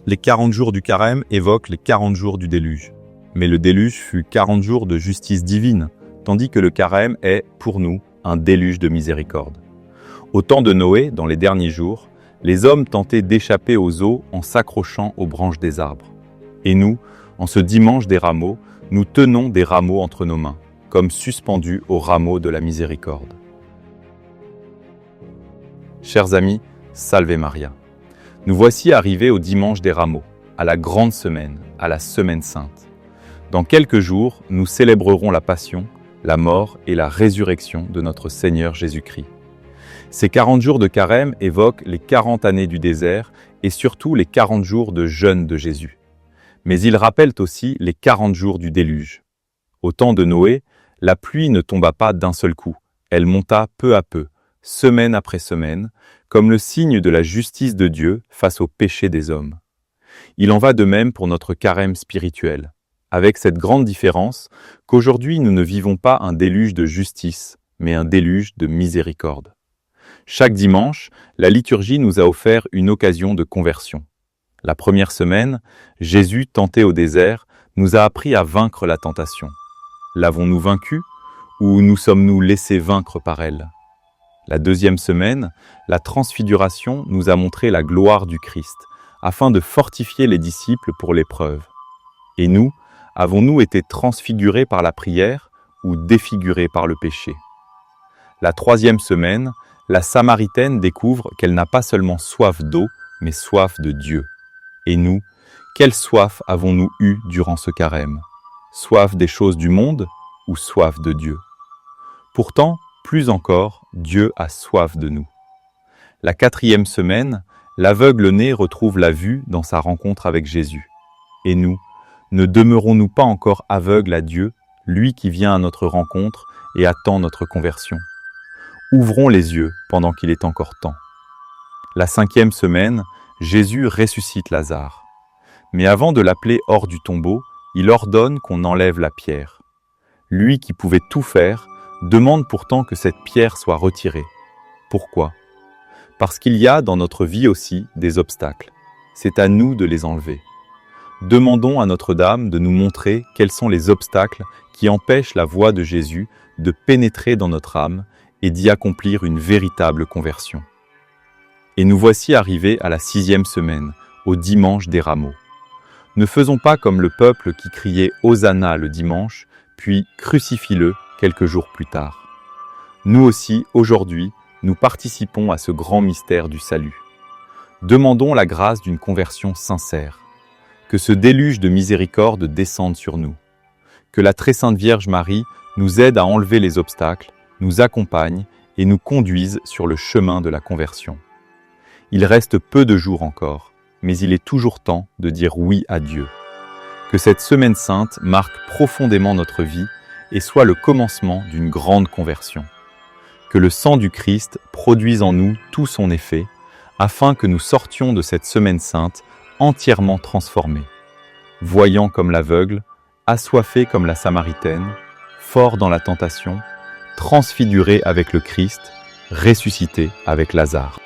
Les 40 jours du carême évoquent les 40 jours du déluge. Mais le déluge fut 40 jours de justice divine, tandis que le carême est, pour nous, un déluge de miséricorde. Au temps de Noé, dans les derniers jours, les hommes tentaient d'échapper aux eaux en s'accrochant aux branches des arbres. Et nous, en ce dimanche des rameaux, nous tenons des rameaux entre nos mains, comme suspendus aux rameaux de la miséricorde. Chers amis, Salve Maria. Nous voici arrivés au dimanche des rameaux, à la grande semaine, à la semaine sainte. Dans quelques jours, nous célébrerons la passion, la mort et la résurrection de notre Seigneur Jésus-Christ. Ces 40 jours de carême évoquent les 40 années du désert et surtout les 40 jours de jeûne de Jésus. Mais ils rappellent aussi les 40 jours du déluge. Au temps de Noé, la pluie ne tomba pas d'un seul coup, elle monta peu à peu, semaine après semaine, comme le signe de la justice de Dieu face au péché des hommes. Il en va de même pour notre carême spirituel, avec cette grande différence qu'aujourd'hui nous ne vivons pas un déluge de justice, mais un déluge de miséricorde. Chaque dimanche, la liturgie nous a offert une occasion de conversion. La première semaine, Jésus, tenté au désert, nous a appris à vaincre la tentation. L'avons-nous vaincue ou nous sommes-nous laissés vaincre par elle ? La deuxième semaine, la transfiguration nous a montré la gloire du Christ, afin de fortifier les disciples pour l'épreuve. Et nous, avons-nous été transfigurés par la prière ou défigurés par le péché ? La troisième semaine, la Samaritaine découvre qu'elle n'a pas seulement soif d'eau, mais soif de Dieu. Et nous, quelle soif avons-nous eue durant ce carême ? Soif des choses du monde ou soif de Dieu ? Pourtant, plus encore, Dieu a soif de nous. La quatrième semaine, l'aveugle-né retrouve la vue dans sa rencontre avec Jésus. Et nous, ne demeurons-nous pas encore aveugles à Dieu, lui qui vient à notre rencontre et attend notre conversion ? Ouvrons les yeux pendant qu'il est encore temps. La cinquième semaine, Jésus ressuscite Lazare. Mais avant de l'appeler hors du tombeau, il ordonne qu'on enlève la pierre. Lui qui pouvait tout faire, demande pourtant que cette pierre soit retirée. Pourquoi ? Parce qu'il y a dans notre vie aussi des obstacles. C'est à nous de les enlever. Demandons à Notre-Dame de nous montrer quels sont les obstacles qui empêchent la voix de Jésus de pénétrer dans notre âme et d'y accomplir une véritable conversion. Et nous voici arrivés à la 6e semaine, au dimanche des rameaux. Ne faisons pas comme le peuple qui criait « Hosanna » le dimanche, puis « Crucifie-le » quelques jours plus tard. Nous aussi, aujourd'hui, nous participons à ce grand mystère du salut. Demandons la grâce d'une conversion sincère. Que ce déluge de miséricorde descende sur nous. Que la très sainte Vierge Marie nous aide à enlever les obstacles, nous accompagne et nous conduise sur le chemin de la conversion. Il reste peu de jours encore, mais il est toujours temps de dire oui à Dieu. Que cette semaine sainte marque profondément notre vie et soit le commencement d'une grande conversion. Que le sang du Christ produise en nous tout son effet, afin que nous sortions de cette semaine sainte entièrement transformés, voyants comme l'aveugle, assoiffés comme la Samaritaine, forts dans la tentation, transfigurés avec le Christ, ressuscités avec Lazare.